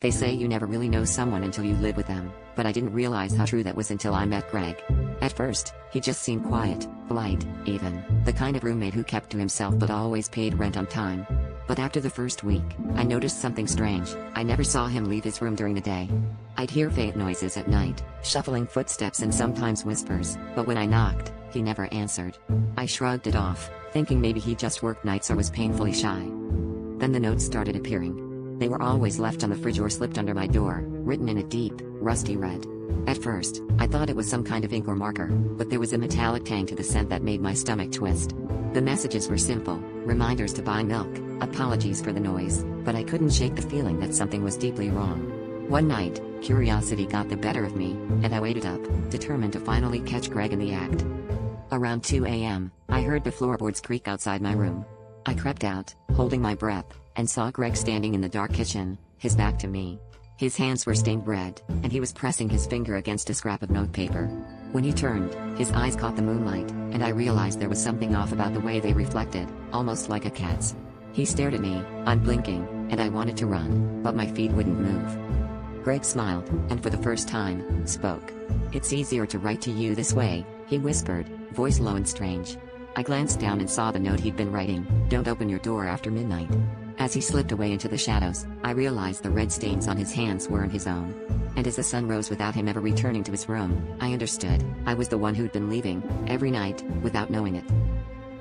They say you never really know someone until you live with them, but I didn't realize how true that was until I met Greg. At first, he just seemed quiet, polite, even, the kind of roommate who kept to himself but always paid rent on time. But after the first week, I noticed something strange. I never saw him leave his room during the day. I'd hear faint noises at night, shuffling footsteps and sometimes whispers, but when I knocked, he never answered. I shrugged it off, thinking maybe he just worked nights or was painfully shy. Then the notes started appearing. They were always left on the fridge or slipped under my door, written in a deep, rusty red. At first, I thought it was some kind of ink or marker, but there was a metallic tang to the scent that made my stomach twist. The messages were simple, reminders to buy milk, apologies for the noise, but I couldn't shake the feeling that something was deeply wrong. One night, curiosity got the better of me, and I waited up, determined to finally catch Greg in the act. Around 2 a.m., I heard the floorboards creak outside my room. I crept out, holding my breath, and saw Greg standing in the dark kitchen, his back to me. His hands were stained red, and he was pressing his finger against a scrap of notepaper. When he turned, his eyes caught the moonlight, and I realized there was something off about the way they reflected, almost like a cat's. He stared at me, unblinking, and I wanted to run, but my feet wouldn't move. Greg smiled, and for the first time, spoke. "It's easier to write to you this way," he whispered, voice low and strange. I glanced down and saw the note he'd been writing, "Don't open your door after midnight." As he slipped away into the shadows, I realized the red stains on his hands weren't his own. And as the sun rose without him ever returning to his room, I understood. I was the one who'd been leaving, every night, without knowing it.